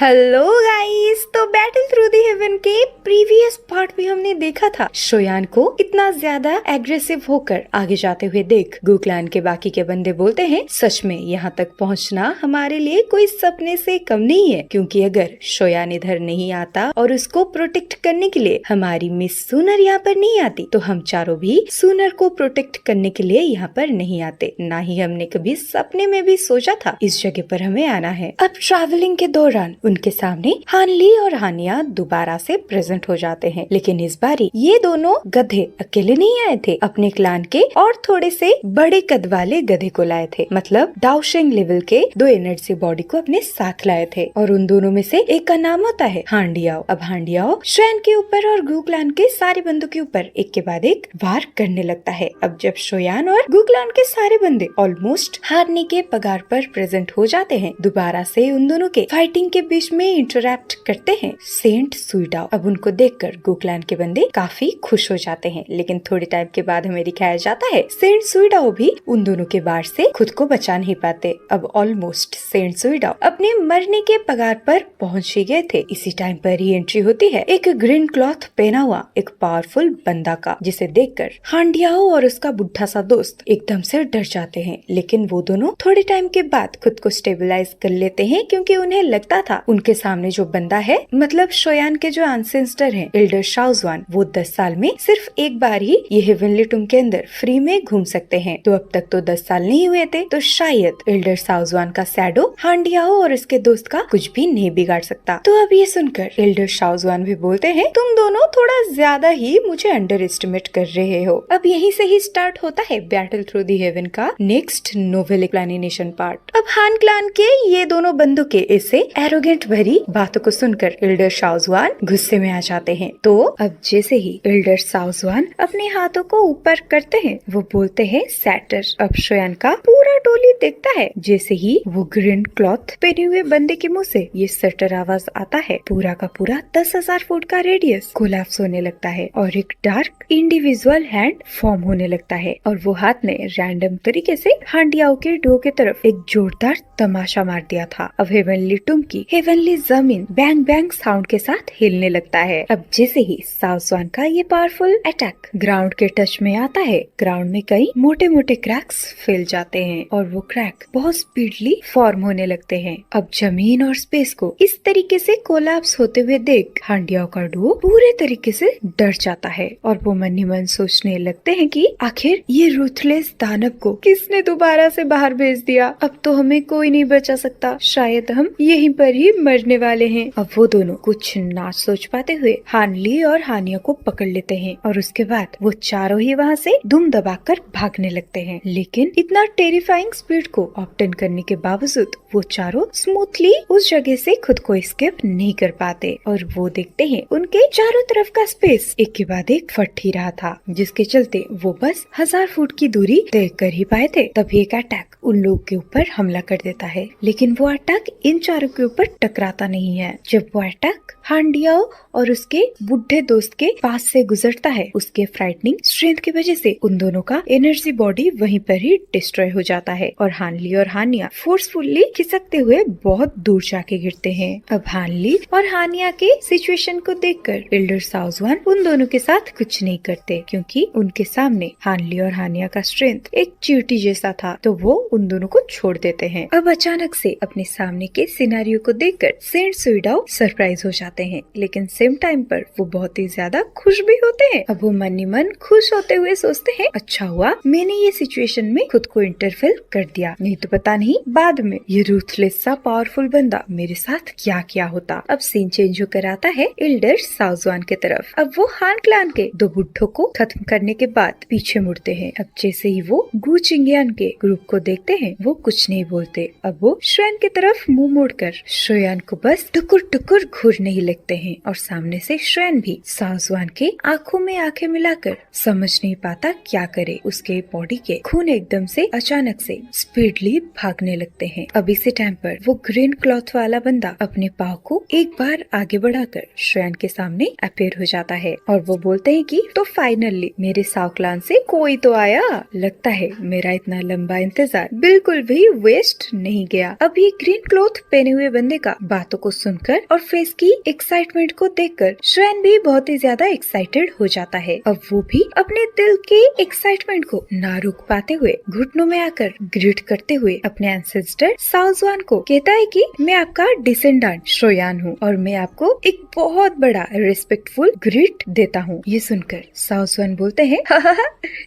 Hello guys. तो battle through the haven के previous part में हमने देखा था शोयान को इतना ज्यादा एग्रेसिव होकर आगे जाते हुए देख गू क्लैन के बाकी के बंदे बोलते हैं सच में यहाँ तक पहुँचना हमारे लिए कोई सपने से कम नहीं है, क्योंकि अगर शोयान इधर नहीं आता और उसको प्रोटेक्ट करने के लिए हमारी मिस सूनर यहाँ पर नहीं आती तो हम चारों भी सूनर को प्रोटेक्ट करने के लिए यहाँ पर नहीं आते। ना ही हमने कभी सपने में भी सोचा था इस जगह पर हमें आना है। अब ट्रैवलिंग के दौरान उनके सामने हानली और हानिया दोबारा से प्रेजेंट हो जाते हैं, लेकिन इस बारी ये दोनों गधे अकेले नहीं आए थे, अपने क्लान के और थोड़े से बड़े कद वाले गधे को लाए थे। मतलब डाउशिंग लेवल के दो एनर्जी बॉडी को अपने साथ लाए थे और उन दोनों में से एक का नाम होता है हांडियाओ। अब हांडियाओ श्वेन के ऊपर और गू क्लान के सारे बंदों के ऊपर एक के बाद एक वार करने लगता है। अब जब शोयान और गू क्लान के सारे बंदे ऑलमोस्ट हारने के पगार पर प्रेजेंट हो जाते हैं, दोबारा से उन दोनों के फाइटिंग के बीच में इंटरैक्ट करते हैं सेंट सुइडाओ। अब उनको देखकर गू क्लैन के बंदे काफी खुश हो जाते हैं, लेकिन थोड़े टाइम के बाद हमें दिखाया जाता है सेंट सुइडाओ भी उन दोनों के वार से खुद को बचा नहीं पाते। अब ऑलमोस्ट सेंट सुइडाओ अपने मरने के पगार पर पहुंच ही गए थे। इसी टाइम पर ही एंट्री होती है एक ग्रीन क्लॉथ पहना हुआ एक पावरफुल बंदा का, जिसे देखकर हांडियाओ और उसका बुढ़ा सा दोस्त एकदम से डर जाते हैं। लेकिन वो दोनों थोड़े टाइम के बाद खुद को स्टेबलाइज कर लेते हैं, क्योंकि उन्हें लगता था उनके सामने जो बंदा है मतलब शोयान के जो एंसेस्टर हैं एल्डर शाओजुआन, वो 10 साल में सिर्फ एक बार ही ये हेवनली टूम के अंदर फ्री में घूम सकते हैं। तो अब तक तो 10 साल नहीं हुए थे, तो शायद एल्डर शाओजुआन का शैडो हांडियाओ और उसके दोस्त का कुछ भी नहीं बिगाड़ सकता। तो अब ये सुनकर एल्डर शाओजुआन भी बोलते हैं तुम दोनों थोड़ा ज्यादा ही मुझे अंडर एस्टिमेट कर रहे हो। अब यहीं से ही स्टार्ट होता है बैटल थ्रू द हेवन का नेक्स्ट नोवेल एक्सप्लेनेशन पार्ट। अब हान क्लान के ये दोनों बंदों के ऐसे एरोगेंट भरी बातों को सुनकर एल्डर शाओजुआन गुस्से में आ जाते हैं। तो अब जैसे ही एल्डर शाओजुआन अपने हाथों को ऊपर करते हैं वो बोलते हैं सैटर। अब शोयान का पूरा टोली देखता है जैसे ही वो ग्रीन क्लॉथ पहने हुए बंदे के मुंह से ये सटर आवाज आता है, पूरा का पूरा 10,000 फुट का रेडियस कोलैप्स होने लगता है और एक डार्क इंडिविजुअल हैंड फॉर्म होने लगता है और वो हाथ ने रैंडम तरीके से हांडियाओ के डो के तरफ एक जोरदार तमाशा मार दिया था। अब हेवनली टूम की हेवनली जमीन बैंग बैंग साउंड के साथ हिलने लगता है। अब जैसे ही शाओजुआन का ये पावरफुल अटैक ग्राउंड के टच में आता है, ग्राउंड में कई मोटे मोटे क्रैक्स फैल जाते हैं और वो क्रैक बहुत स्पीडली फॉर्म होने लगते हैं। अब जमीन और स्पेस को इस तरीके से कोलैप्स होते हुए देख हांडियाओ का डुओ पूरे तरीके से डर जाता है और वो मन ही मन सोचने लगते हैं कि आखिर ये रूथलेस दानव को किसने दोबारा से बाहर भेज दिया। अब तो हमें कोई नहीं बचा सकता, शायद हम यहीं पर ही मरने वाले हैं। अब वो दोनों कुछ ना सोच पाते हुए हानली और हानिया को पकड़ लेते हैं और उसके बाद वो चारों ही वहाँ से दुम दबाकर भागने लगते हैं। लेकिन इतना टेरिफाइंग स्पीड को ऑब्टेन करने के बावजूद वो चारों स्मूथली उस जगह से खुद को एस्केप नहीं कर पाते और वो देखते हैं उनके चारों तरफ का स्पेस एक के बाद एक फट ही रहा था, जिसके चलते वो बस 1000 फुट की दूरी तय कर ही पाए थे। तभी एक अटैक उन लोग के ऊपर हमला कर देता है, लेकिन वो अटैक इन चारों के ऊपर टकराता नहीं है। जब वो अटैक हांडियाओ और उसके बुढ़े दोस्त के पास से गुजरता है, उसके फ्राइटनिंग स्ट्रेंथ की वजह से उन दोनों का एनर्जी बॉडी वहीं पर ही डिस्ट्रॉय हो जाता है और हानली और हानिया फोर्सफुली खिसकते हुए बहुत दूर जाके गिरते हैं। अब हानली और हानिया के सिचुएशन को देखकर एल्डर शाओजुआन उन दोनों के साथ कुछ नहीं करते, क्योंकि उनके सामने हानली और हानिया का स्ट्रेंथ एक चींटी जैसा था, तो वो उन दोनों को छोड़ देते हैं। अब अचानक से अपने सामने के सिनेरियो को देखकर सेंट सुइडाओ सरप्राइज हो जाते हैं, लेकिन सेम टाइम पर वो बहुत ही ज्यादा खुश भी होते हैं। अब वो मन ही मन खुश होते हुए सोचते हैं अच्छा हुआ मैंने ये सिचुएशन में खुद को इंटरफेयर कर दिया, नहीं तो पता नहीं बाद में ये रूथलेस सा पावरफुल बंदा मेरे साथ क्या क्या होता। अब सीन चेंज होकर आता है एल्डर शाओजुआन के तरफ। अब वो हान क्लान के दो बुढ़ों को खत्म करने के बाद पीछे मुड़ते हैं। अब जैसे ही वो गू चिंगियान के ग्रुप को देखते हैं वो कुछ नहीं बोलते। अब वो श्वेन की तरफ मुंह मोड़कर शोयान को बस टुकुर टुकुर घूरने ही लगते हैं और सामने से श्वेन भी शाओजुआन के आंखों में आंखें मिलाकर समझ नहीं पाता क्या करे। उसके बॉडी के खून एकदम से अचानक से स्पीडली भागने लगते हैं। अब इसी टाइम पर वो ग्रीन क्लॉथ वाला बंदा अपने पाँव को एक बार आगे बढ़ाकर श्वेन के सामने अपेयर हो जाता है और वो बोलते हैं कि तो फाइनली मेरे साव क्लान से कोई तो आया, लगता है मेरा इतना लंबा इंतजार बिल्कुल भी वेस्ट नहीं गया। अब ये ग्रीन क्लॉथ पहने हुए बंदे का बातों को सुनकर और फेस की एक्साइटमेंट को देखकर शोयान भी बहुत ही ज्यादा एक्साइटेड हो जाता है। अब वो भी अपने दिल के एक्साइटमेंट को ना रोक पाते हुए घुटनों में आकर ग्रीट करते हुए अपने एंसेस्टर साओजुआन को कहता है कि मैं आपका डिसेंडेंट शोयान हूँ और मैं आपको एक बहुत बड़ा रिस्पेक्टफुल ग्रीट देता हूँ। ये सुनकर साओजुआन बोलते हैं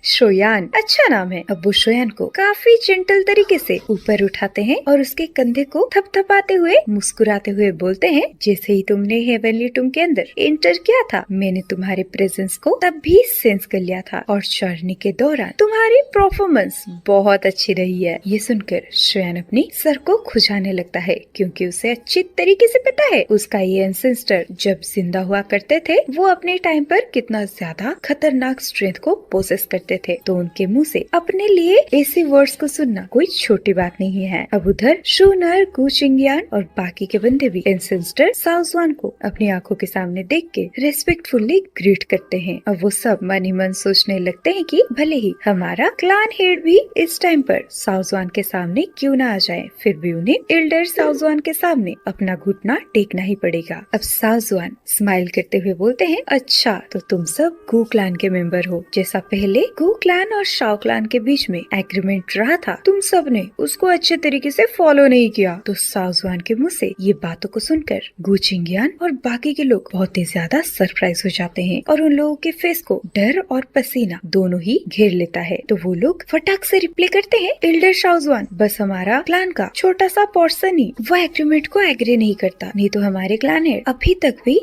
शोयान अच्छा नाम है। अब वो शोयान को काफी जेंटल तरीके से ऊपर उठाते हैं और उसके कंधे को थपथपाते हुए मुस्कुराते हुए बोलते हैं जैसे ही तुमने हेवनली टूम के अंदर एंटर किया था मैंने तुम्हारे प्रेजेंस को तब भी सेंस कर लिया था और जर्नी के दौरान तुम्हारी परफॉर्मेंस बहुत अच्छी रही है। ये सुनकर शोयान अपनी सर को खुजाने लगता है क्योंकि उसे अच्छी तरीके से पता है उसका ये एंसेस्टर जब जिंदा हुआ करते थे वो अपने टाइम पर कितना ज्यादा खतरनाक स्ट्रेंथ को पोसेस करते थे, तो उनके मुंह से अपने लिए ऐसे वर्ड्स को सुनना कोई छोटी बात नहीं है। अब उधर शूनर, गु चिंगियान और बाकी के बंदे भी एंसेस्टर साओजुआन को अपनी आंखों के सामने देख के रेस्पेक्टफुली ग्रीट करते हैं। अब वो सब मन ही मन सोचने लगते हैं कि भले ही हमारा क्लान हेड भी इस टाइम पर साओजुआन के सामने क्यों ना आ जाए, फिर भी उन्हें एल्डर साओजुआन के सामने अपना घुटना टेकना ही पड़ेगा। अब साओजुआन स्माइल करते हुए बोलते हैं अच्छा तो तुम सब गु क्लान के मेंबर हो। जैसा पहले गु क्लान और शाओ क्लान के बीच में एग्रीमेंट रहा था तुम सब ने उसको अच्छे तरीके से फॉलो नहीं किया। तो साओजुआन के मुंह से ये बातों को सुनकर गु चिंगियान और बाकी के लोग बहुत ही ज्यादा सरप्राइज हो जाते हैं और उन लोगों के फेस को डर और पसीना दोनों ही घेर लेता है। तो वो लोग फटाक से रिप्लाई करते हैं एल्डर साओजुआन बस हमारा क्लान का छोटा सा पोर्शन ही वो एग्रीमेंट को एग्री नहीं करता, नहीं तो हमारे क्लान हेड अभी तक भी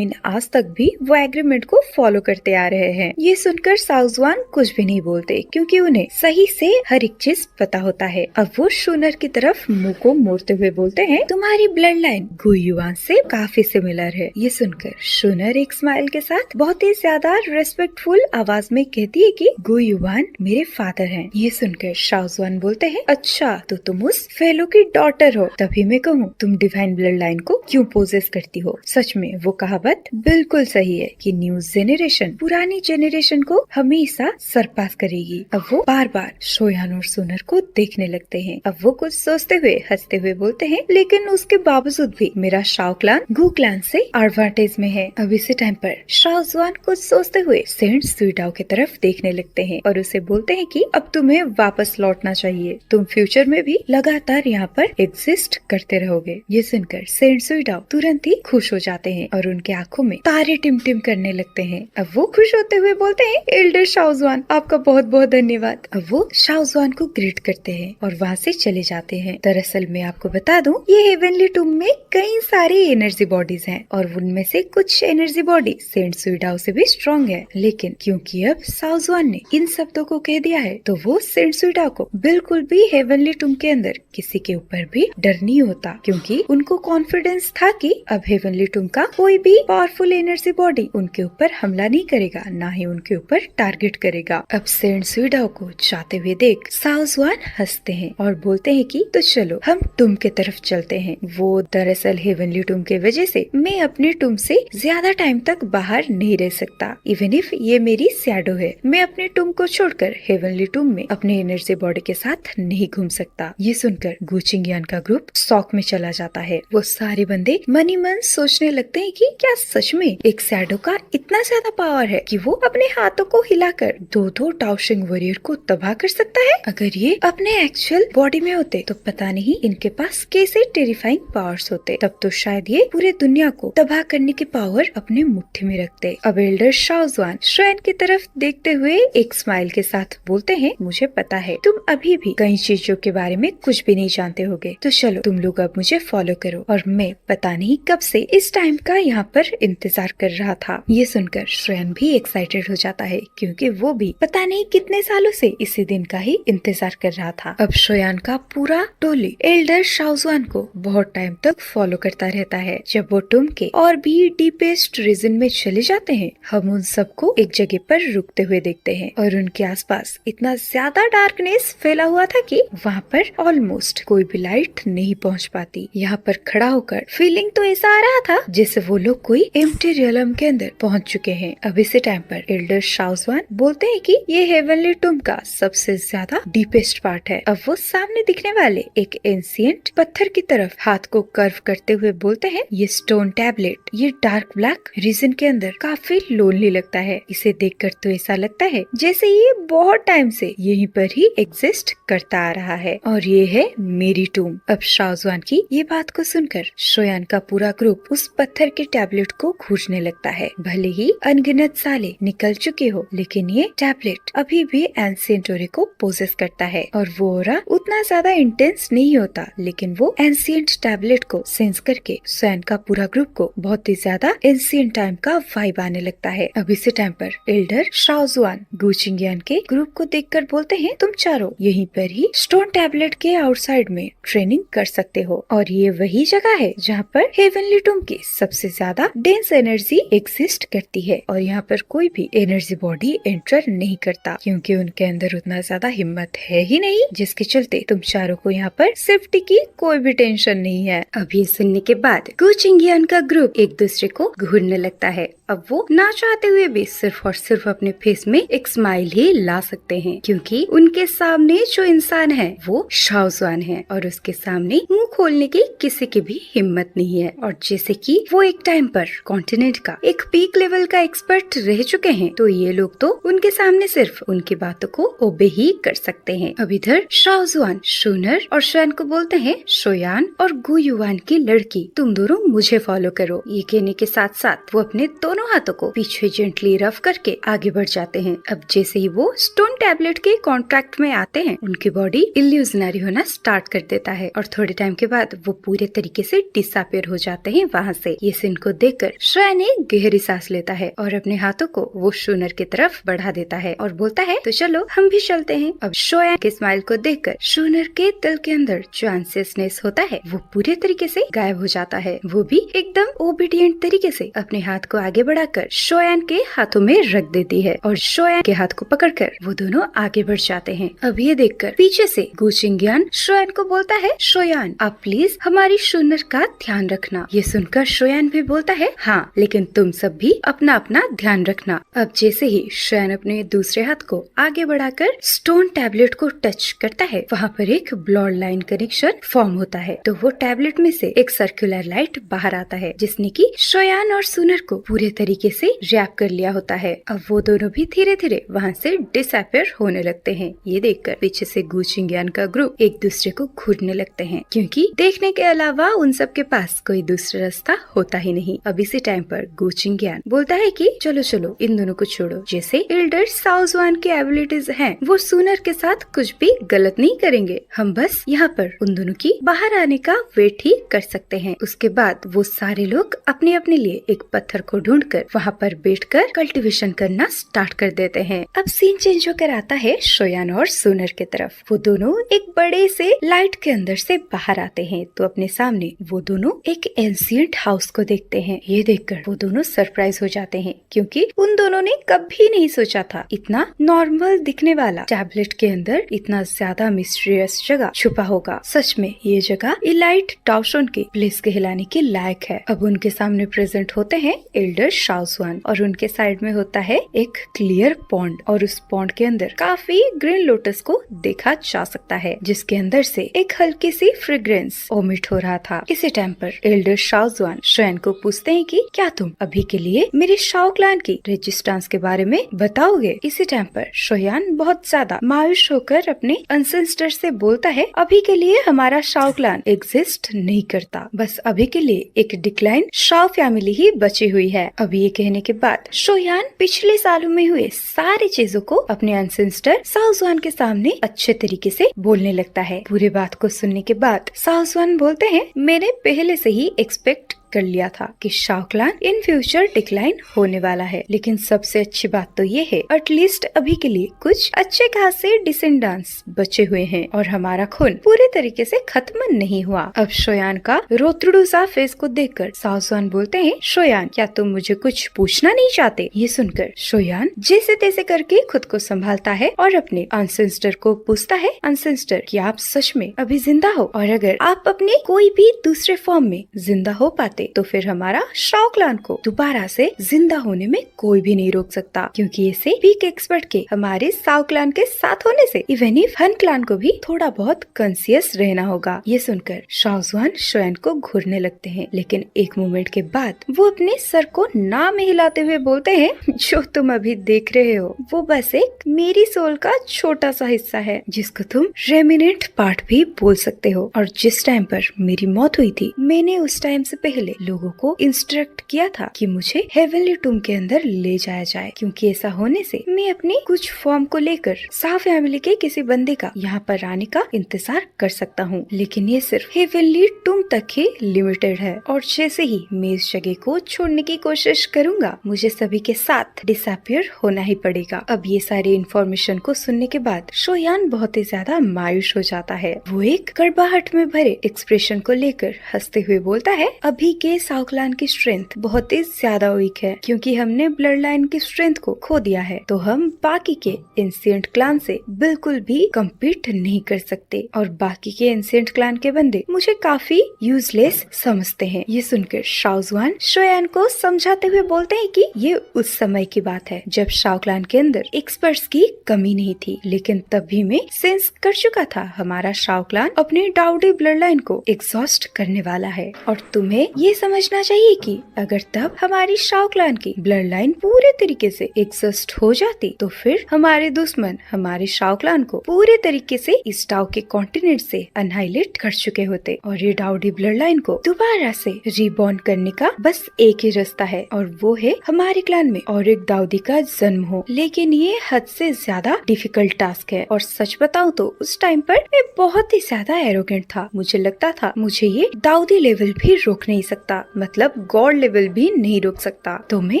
आज तक भी वो एग्रीमेंट को फॉलो करते आ रहे हैं। ये सुनकर साओजुआन कुछ भी नहीं बोलते क्योंकि उन्हें सही से हर एक चीज पता होता है। अब वो शूनर की तरफ मुंह को मोड़ते हुए बोलते हैं तुम्हारी ब्लड लाइन गु युआन से काफी सिमिलर है। ये सुनकर शूनर एक स्माइल के साथ बहुत ही ज्यादा रेस्पेक्टफुल आवाज में कहती है कि गु युआन मेरे फादर हैं। ये सुनकर साओजुआन बोलते हैं अच्छा तो तुम उस फेलो की डॉटर हो, तभी मैं कहूँ तुम डिवाइन ब्लड लाइन को क्यों पोजेस करती हो। सच में वो कहावत बिल्कुल सही है कि न्यू जेनरेशन पुरानी जेनरेशन को हमेशा सरपास करेगी। अब वो बार बार शोयान और सुनर को देखने लगते हैं। अब वो कुछ सोचते हुए हंसते हुए बोलते हैं लेकिन उसके बावजूद भी मेरा शाओ क्लान गु क्लान से एडवांटेज में है। अब इसी टाइम पर साओजुआन कुछ सोचते हुए सेंट सुइडाओ की तरफ देखने लगते हैं और उसे बोलते हैं कि अब तुम्हें वापस लौटना चाहिए, तुम फ्यूचर में भी लगातार यहाँ पर एग्जिस्ट करते रहोगे। ये सुनकर सेंट सुइडाओ तुरंत ही खुश हो जाते हैं और उनके आंखों में तारे टिमटिम करने लगते हैं। अब वो खुश होते हुए बोलते हैं एल्डर साओजुआन आपका बहुत बहुत धन्यवाद। अब वो साओजुआन को ग्रीट करते हैं और वहाँ से चले जाते हैं। दरअसल मैं आपको बता दूं ये हेवनली टूम में कई सारी एनर्जी बॉडीज हैं और उनमें से कुछ एनर्जी बॉडी सेंट सुइडाओ से भी स्ट्रॉन्ग है, लेकिन क्योंकि अब साओजुआन ने इन शब्दों को कह दिया है तो वो सेंट सुइडाओ को बिल्कुल भी हेवनली टूम के अंदर किसी के ऊपर भी डर नहीं होता, क्योंकि उनको कॉन्फिडेंस था कि अब हेवनली टूम का कोई भी पावरफुल एनर्जी बॉडी उनके ऊपर हमला नहीं करेगा, ना ही उनके ऊपर टारगेट करेगा। अब सेंट सुइडाओ को जाते हुए देख साओजुआन हंसते हैं और बोलते हैं कि तो चलो हम टूम के तरफ चलते हैं। वो दरअसल हेवनली टूम के वजह से मैं अपने टूम से ज्यादा टाइम तक बाहर नहीं रह सकता, इवन इफ ये मेरी शैडो है। मैं अपने टूम को छोड़कर हेवनली टूम में अपने एनर्जी बॉडी के साथ नहीं घूम सकता। ये सुनकर गु चिंगियान का ग्रुप शॉक में चला जाता है। वो सारे बंदे मन ही मन सोचने लगते हैं कि क्या सच में एक शैडो का इतना ज्यादा पावर है कि वो अपने हाथों को हिलाकर दो टाओशिंग वॉरियर को तबाह कर सकता है। अगर ये अपने एक्चुअल बॉडी में होते तो पता नहीं इनके पास कैसे टेरिफाइंग पावर्स होते, तब तो शायद ये पूरे दुनिया को तबाह करने की पावर अपने मुट्ठी में रखते। अब एल्डर साओजुआन श्राइन की तरफ देखते हुए एक स्माइल के साथ बोलते हैं मुझे पता है तुम अभी भी कई चीजों के बारे में कुछ भी नहीं जानते होगे, तो चलो तुम लोग अब मुझे फॉलो करो। और मैं पता नहीं कब से इस टाइम का यहाँ पर इंतजार कर रहा था। ये सुनकर श्रेयन भी एक्साइटेड हो जाता है क्योंकि वो भी पता नहीं कितने सालों से इसी दिन का ही इंतजार कर रहा था। अब श्रेयन का पूरा टोली एल्डर साओजुआन को बहुत टाइम तक फॉलो करता रहता है। जब वो टूम के और भी डीपेस्ट रीजन में चले जाते हैं हम उन सबको एक जगह पर रुकते हुए देखते हैं और उनके आसपास इतना ज्यादा डार्कनेस फैला हुआ था कि वहाँ पर ऑलमोस्ट कोई भी लाइट नहीं पहुँच पाती। यहाँ पर खड़ा होकर फीलिंग तो ऐसा आ रहा था जैसे वो लोग कोई एम्प्टी रियलम के अंदर पहुँच चुके हैं। अब इसी टाइम पर एल्डर साओजुआन बोलते हैं कि ये हेवनली टूम का सबसे ज्यादा डीपेस्ट पार्ट है। अब वो सामने दिखने वाले वाले एक एंशिएंट पत्थर की तरफ हाथ को कर्व करते हुए बोलते हैं, ये स्टोन टैबलेट ये डार्क ब्लैक रीजन के अंदर काफी लोनली लगता है। इसे देखकर तो ऐसा लगता है जैसे ये बहुत टाइम से यहीं पर ही एग्जिस्ट करता आ रहा है और ये है मेरी टूम। अब शाओजुआन की ये बात को सुनकर शोयान का पूरा ग्रुप उस पत्थर के टैबलेट को खोजने लगता है। भले ही अनगिनत साले निकल चुके हो, लेकिन ये टैबलेट अभी भी एंशिएंट ओरे को पोजेस करता है और वो ओरा उतना ज्यादा इंटेंस नहीं होता, लेकिन वो एंशिएंट टैबलेट को सेंस करके शोयान का पूरा ग्रुप को बहुत ही ज्यादा एंशिएंट टाइम का वाइब आने लगता है। अब इसी टाइम पर एल्डर शाओजुआन गुचिंगियान के ग्रुप को देखकर बोलते हैं, तुम चारों यहीं पर ही स्टोन टैबलेट के आउटसाइड में ट्रेनिंग कर सकते हो और ये वही जगह है जहाँ पर हेवनली टूम की सबसे ज्यादा डेंस एनर्जी एग्जिस्ट करती है और यहाँ पर कोई भी एनर्जी बॉडी एंटर नहीं करता, क्योंकि उनके अंदर उतना ज्यादा हिम्मत है ही नहीं, जिसके चलते तुम चारों को यहाँ पर सेफ्टी की कोई भी टेंशन नहीं है। अभी सुनने के बाद गुचिंगियान का ग्रुप एक दूसरे को घूरने लगता है। अब वो ना चाहते हुए भी सिर्फ और सिर्फ अपने फेस में एक स्माइल ही ला सकते हैं, क्योंकि उनके सामने जो इंसान है वो शाओजुआन है और उसके सामने मुंह खोलने की किसी की भी हिम्मत नहीं है। और जैसे कि वो एक टाइम पर कॉन्टिनेंट का एक पीक लेवल का एक्सपर्ट रह चुके हैं, तो ये लोग तो उनके सामने सिर्फ उनकी बातों को ओबे ही कर सकते हैं। अब इधर शाओजुआन शूनर और शोयान को बोलते हैं, शोयान और गुयुआन की लड़की तुम दोनों मुझे फॉलो करो। ये कहने के साथ साथ वो अपने दोनों हाथों को पीछे जेंटली रफ करके आगे बढ़ जाते हैं। अब जैसे ही वो स्टोन टैबलेट के कॉन्ट्रैक्ट में आते हैं, उनकी बॉडी इल्यूजनरी होना स्टार्ट कर देता है और थोड़े टाइम के बाद वो पूरे तरीके से डिसअपीयर हो जाते हैं वहाँ से। ये सीन को देखकर शोयान एक गहरी सांस लेता है और अपने हाथों को वो शूनर की तरफ बढ़ा देता है और बोलता है, तो चलो हम भी चलते हैं। अब शोयान के स्माइल को देखकर शूनर के दिल के अंदर जो अनसियसनेस होता है वो पूरे तरीके से गायब हो जाता है। वो भी एकदम ओबीडियंट तरीके से अपने हाथ को आगे बढ़ाकर शोयान के हाथों में रख देती है और शोयान के हाथ को पकड़कर वो दोनों आगे बढ़ जाते हैं। अब ये देखकर पीछे से गुचिंगियान शोयान को बोलता है, शोयान आप प्लीज हमारी शूनर का ध्यान रखना। ये सुनकर शोयान भी बोलता है, हाँ लेकिन तुम सब भी अपना अपना ध्यान रखना। अब जैसे ही शोयान अपने दूसरे हाथ को आगे बढ़ाकर स्टोन टैबलेट को टच करता है, वहाँ पर एक ब्लड लाइन कनेक्शन फॉर्म होता है। तो वो टैबलेट में से एक सर्कुलर लाइट बाहर आता है, जिसने की शोयान और शूनर को पूरे तरीके से रैप कर लिया होता है। अब वो दोनों भी धीरे धीरे वहाँ से डिसअपीयर होने लगते हैं। ये देखकर पीछे से गुचिंगियान का ग्रुप एक दूसरे को घूरने लगते हैं, क्योंकि देखने के अलावा उन सब के पास कोई दूसरा रास्ता होता ही नहीं। अब इसी टाइम पर गुचिंगियान बोलता है कि चलो चलो इन दोनों को छोड़ो। जैसे एल्डर शाओजुआन की एबिलिटीज हैं, वो शूनर के साथ कुछ भी गलत नहीं करेंगे। हम बस यहाँ पर उन दोनों की बाहर आने का वेट ही कर सकते हैं। उसके बाद वो सारे लोग अपने अपने लिए एक पत्थर को ढूंढकर वहाँ पर बैठकर कल्टीवेशन करना स्टार्ट कर देते हैं। अब सीन चेंज होकर आता है शोयान और शूनर की तरफ। वो दोनों एक बड़े से लाइट के अंदर से बाहर आते हैं, तो अपने सामने वो दोनों एक एंशिएंट हाउस को देखते हैं। ये देखकर वो दोनों सरप्राइज हो जाते हैं, क्योंकि उन दोनों ने कभी नहीं सोचा था इतना नॉर्मल दिखने वाला टैबलेट के अंदर इतना ज्यादा मिस्टीरियस जगह छुपा होगा। सच में ये जगह इलाइट टाउशन के प्लेस कहलाने के लायक है। अब उनके सामने प्रेजेंट होते हैं एल्डर शाओजुआन और उनके साइड में होता है एक क्लियर पॉन्ड और उस पॉन्ड के अंदर काफी ग्रीन लोटस को देखा जा सकता है, जिसके अंदर से एक हल्की सी फ्रेग्रेंस ओमिट हो रहा था। इसी टाइम पर एल्डर शाओजुआन शोयान को पूछते हैं कि क्या तुम अभी के लिए मेरे शाओ क्लैन की रेजिस्टेंस के बारे में बताओगे। इसी टाइम पर शोयान बहुत ज्यादा मायूस होकर अपने अनसेस्टर से बोलता है, अभी के लिए हमारा शाओ क्लैन एग्जिस्ट नहीं करता, बस अभी के लिए एक डिक्लाइन शाओ फैमिली ही बची हुई है। अभी ये कहने के बाद शोयान पिछले सालों में हुए सारी चीजों को अपने अनसेस्टर शाओजुआन के सामने अच्छे तरीके से बोलने लगता है। पूरी बात को सुनने के बाद शाओजुआन बोलते हैं, मैंने पहले से ही एक्सपेक्ट कर लिया था कि Shao clan in future decline होने वाला है, लेकिन सबसे अच्छी बात तो ये है एटलीस्ट अभी के लिए कुछ अच्छे खासे डिसेंडेंट्स बचे हुए हैं और हमारा खून पूरे तरीके से खत्म नहीं हुआ। अब शोयान का रोतड़ू सा फेस को देखकर शाओजुआन बोलते हैं, शोयान क्या तुम मुझे कुछ पूछना नहीं चाहते। ये सुनकर शोयान जैसे तैसे करके खुद को संभालता है और अपने अनसेस्टर को पूछता है, अनसेस्टर क्या आप सच में अभी जिंदा हो, और अगर आप अपने कोई भी दूसरे फॉर्म में जिंदा हो पाते जाते तो फिर हमारा शाओ क्लान को दोबारा से जिंदा होने में कोई भी नहीं रोक सकता, क्योंकि इसे पीक एक्सपर्ट के हमारे शाओ क्लान के साथ होने से इवन इफ हन क्लान को भी थोड़ा बहुत कॉन्शियस रहना होगा। ये सुनकर शाओ जुआन शोयान को घूरने लगते हैं, लेकिन एक मोमेंट के बाद वो अपने सर को ना में हिलाते हुए बोलते हैं, जो तुम अभी देख रहे हो वो बस एक मेरी सोल का छोटा सा हिस्सा है, जिसको तुम रेमिनेंट पार्ट भी बोल सकते हो। और जिस टाइम पर मेरी मौत हुई थी, मैंने उस टाइम से पहले लोगों को इंस्ट्रक्ट किया था कि मुझे हेवनली टूम के अंदर ले जाया जाए, क्योंकि ऐसा होने से मैं अपनी कुछ फॉर्म को लेकर शाओ फैमिली के किसी बंदे का यहाँ पर आने का इंतजार कर सकता हूँ, लेकिन ये सिर्फ हेवनली टूम तक ही लिमिटेड है। और जैसे ही मैं इस जगह को छोड़ने की कोशिश करूंगा, मुझे सभी के साथ डिसअपियर होना ही पड़ेगा। अब ये सारी इन्फॉर्मेशन को सुनने के बाद शोयान बहुत ही ज्यादा मायूस हो जाता है। वो एक कड़वाहट में भरे एक्सप्रेशन को लेकर हंसते हुए बोलता है, अभी के शाओ क्लान की स्ट्रेंथ बहुत ही ज्यादा वीक है, क्योंकि हमने ब्लड लाइन की स्ट्रेंथ को खो दिया है, तो हम बाकी के एंशिएंट क्लान से बिल्कुल भी कम्पीट नहीं कर सकते। और बाकी के एंशिएंट क्लान के बंदे मुझे काफी यूजलेस समझते हैं। ये सुनकर शाओ जुआन शोयान को समझाते हुए बोलते हैं कि ये उस समय की बात है जब शाओ क्लान के अंदर एक्सपर्ट्स की कमी नहीं थी, लेकिन तब भी मैं सेंस कर चुका था हमारा शाओ क्लान अपनी डाउडी ब्लड लाइन को एग्जॉस्ट करने वाला है। और तुम्हें ये समझना चाहिए कि अगर तब हमारी शाओ क्लान की ब्लड लाइन पूरे तरीके से एग्जॉस्ट हो जाती, तो फिर हमारे दुश्मन हमारे शाओ क्लान को पूरे तरीके से इस डाउ के कॉन्टिनेंट से अनहाइलेट कर चुके होते। और ये डाउडी ब्लड लाइन को दोबारा से रीबॉर्न करने का बस एक ही रास्ता है, और वो है हमारे क्लान में और एक दाऊदी का जन्म हो। लेकिन ये हद से ज्यादा डिफिकल्ट टास्क है, और सच बताऊं तो उस टाइम पर मैं बहुत ही ज्यादा एरोगेंट था। मुझे लगता था मुझे ये दाऊदी लेवल भी रोक नहीं सकता, मतलब गॉड लेवल भी नहीं रोक सकता। तो मैं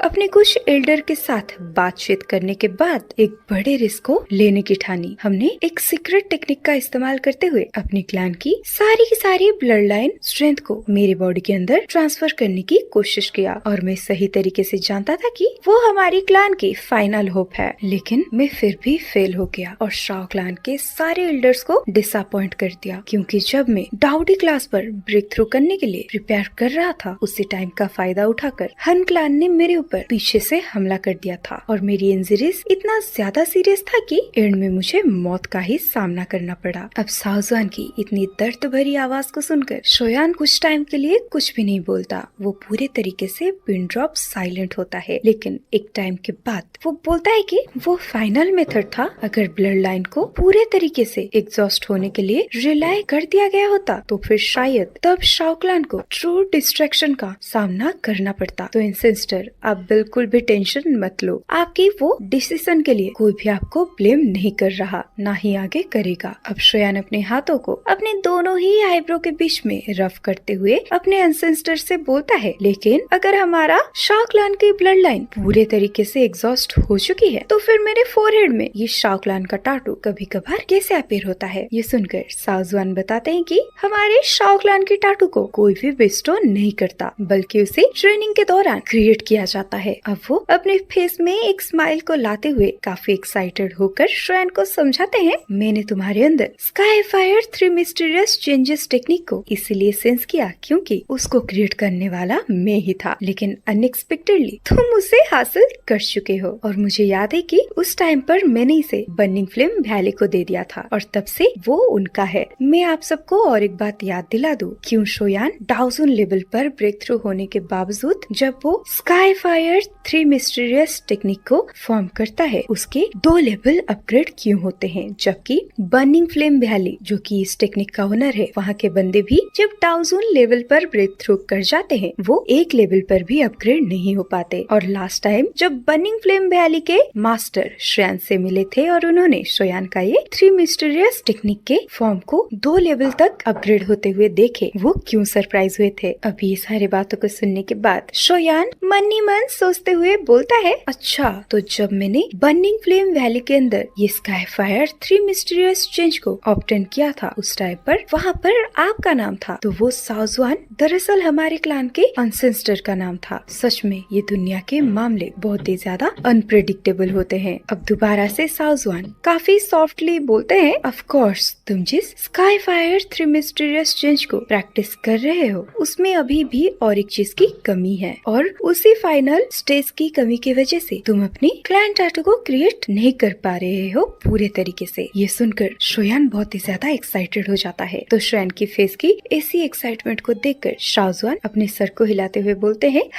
अपने कुछ एल्डर के साथ बातचीत करने के बाद एक बड़े रिस्क को लेने की ठानी। हमने एक सीक्रेट टेक्निक का इस्तेमाल करते हुए अपने क्लान की सारी ब्लड लाइन स्ट्रेंथ को मेरे बॉडी के अंदर ट्रांसफर करने की कोशिश किया, और मैं सही तरीके से जानता था कि वो हमारी क्लान की फाइनल होप है। लेकिन मैं फिर भी फेल हो गया और शाओ क्लान के सारे एल्डर्स को डिसअपॉइंट कर दिया, क्योंकि जब मैं डाउडी क्लास पर ब्रेक थ्रू करने के लिए प्रिपेयर कर रहा था, उसी टाइम का फायदा उठाकर हन क्लान ने मेरे ऊपर पीछे से हमला कर दिया था, और मेरी इंजरीज इतना ज्यादा सीरियस था कि एंड में मुझे मौत का ही सामना करना पड़ा। अब शाओ जुआन की इतनी दर्द भरी आवाज को सुनकर शोयान कुछ टाइम के लिए कुछ भी नहीं बोलता। वो पूरे तरीके से पिन ड्रॉप साइलेंट होता है, लेकिन एक टाइम के बाद वो बोलता है कि वो फाइनल मेथड था। अगर ब्लड लाइन को पूरे तरीके से एग्जॉस्ट होने के लिए रिलाय कर दिया गया होता, तो फिर शायद तब शाओ क्लान को ट्रू डिस्ट्रैक्शन का सामना करना पड़ता। तो सिस्टर, आप बिल्कुल भी टेंशन मत लो, आपकी वो डिसीजन के लिए कोई भी आपको ब्लेम नहीं कर रहा, ना ही आगे करेगा। अब शोयान अपने हाथों को अपने दोनों ही आईब्रो के बीच में रफ करते हुए अपने एंसेस्टर से बोलता है, लेकिन अगर हमारा शाओ क्लान की ब्लड लाइन पूरे तरीके से एग्जॉस्ट हो चुकी है, तो फिर मेरे फोरहेड में ये शाओ क्लान का टाटू कभी कभार कैसे अपीयर होता है। ये सुनकर शाओ जुआन बताते हैं कि हमारे शाओ क्लान के टाटू को कोई भी बेस्टो नहीं करता, बल्कि उसे ट्रेनिंग के दौरान क्रिएट किया जाता है। अब वो अपने फेस में एक स्माइल को लाते हुए काफी एक्साइटेड होकर शोयान को समझाते हैं, मैंने तुम्हारे अंदर sky fire 3 mysterious changes technique को इसीलिए सेंस किया क्योंकि उसको क्रिएट करने वाला मैं ही था, लेकिन अनएक्सपेक्टेडली तुम उसे हासिल कर चुके हो। और मुझे याद है कि उस टाइम पर मैंने इसे बर्निंग फ्लेम वैली को दे दिया था, और तब से वो उनका है। मैं आप सबको और एक बात याद दिला दूं, क्यों शोयान डाउजन लेवल पर ब्रेक थ्रू होने के बावजूद जब वो स्काई फायर 3 मिस्टीरियस टेक्निक को फॉर्म करता है, उसके 2 लेवल अपग्रेड क्यों होते हैं, जबकि बर्निंग फ्लेम वैली जो कि इस टेक्निक का ओनर है, वहाँ के बंदे भी जब डाउजन लेवल पर ब्रेक थ्रू कर जाते हैं, वो 1 लेवल पर भी अपग्रेड नहीं हो पाते। और लास्ट टाइम जब बर्निंग फ्लेम वैली के मास्टर श्रेयान से मिले थे और उन्होंने शोयान का ये 3 मिस्टीरियस टेक्निक के फॉर्म को 2 लेवल तक अपग्रेड होते हुए देखे, वो क्यों सरप्राइज हुए थे। अभी ये सारी बातों को सुनने के बाद शोयान मन ही मन सोचते हुए बोलता है, अच्छा तो जब मैंने बर्निंग फ्लेम वैली के अंदर ये स्काई फायर 3 मिस्टीरियस चेंज को ऑब्टेन किया था, उस टाइम पर वहाँ पर आपका नाम था, तो वो शाओ जुआन दरअसल हमारे क्लान के एंसेस्टर का नाम था। सच में ये दुनिया के मामले बहुत ही ज्यादा अनप्रेडिक्टेबल होते हैं। अब दोबारा से शाओ जुआन काफी सॉफ्टली बोलते हैं, ऑफ कोर्स तुम जिस स्काई फायर 3 मिस्टीरियस चेंज को प्रैक्टिस कर रहे हो, उसमें तुम्हें अभी भी और एक चीज की कमी है और उसी फाइनल स्टेज की कमी की वजह से तुम अपनी क्लैन टैटू को क्रिएट नहीं कर पा रहे हो पूरे तरीके से। ये सुनकर शोयान बहुत ही ज्यादा एक्साइटेड हो जाता है। तो शोयान की फेस की ऐसी एक्साइटमेंट को देखकर शाओजुआन अपने सर को हिलाते हुए बोलते हैं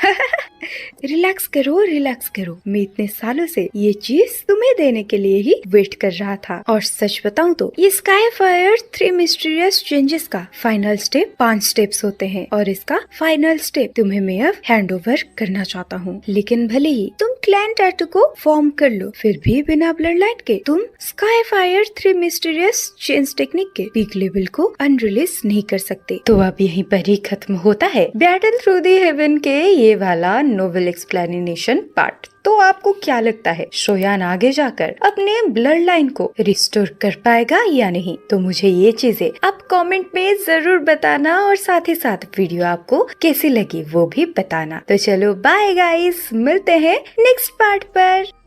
रिलैक्स करो, मैं इतने सालों से ये चीज तुम्हें देने के लिए ही वेट कर रहा था। और सच बताऊं तो ये स्काई फायर 3 मिस्टीरियस चेंजेस का फाइनल स्टेप 5 स्टेप्स होते हैं और इसका फाइनल स्टेप तुम्हें मैं अब हैंड ओवर करना चाहता हूँ। लेकिन भले ही तुम क्लैन टैटू को फॉर्म कर लो, फिर भी बिना ब्लड लाइन के तुम sky fire 3 mysterious change technique के पीक लेवल को अनरिलीज नहीं कर सकते। तो अब यहीं पर ही खत्म होता है बैटल थ्रू द हेवन के ये वाला नोवेल एक्सप्लेनेशन पार्ट। तो आपको क्या लगता है शोयान आगे जाकर अपने ब्लड लाइन को रिस्टोर कर पाएगा या नहीं? तो मुझे ये चीजें आप कमेंट में जरूर बताना और साथ ही साथ वीडियो आपको कैसी लगी वो भी बताना। तो चलो बाय गाइस, मिलते हैं नेक्स्ट पार्ट पर।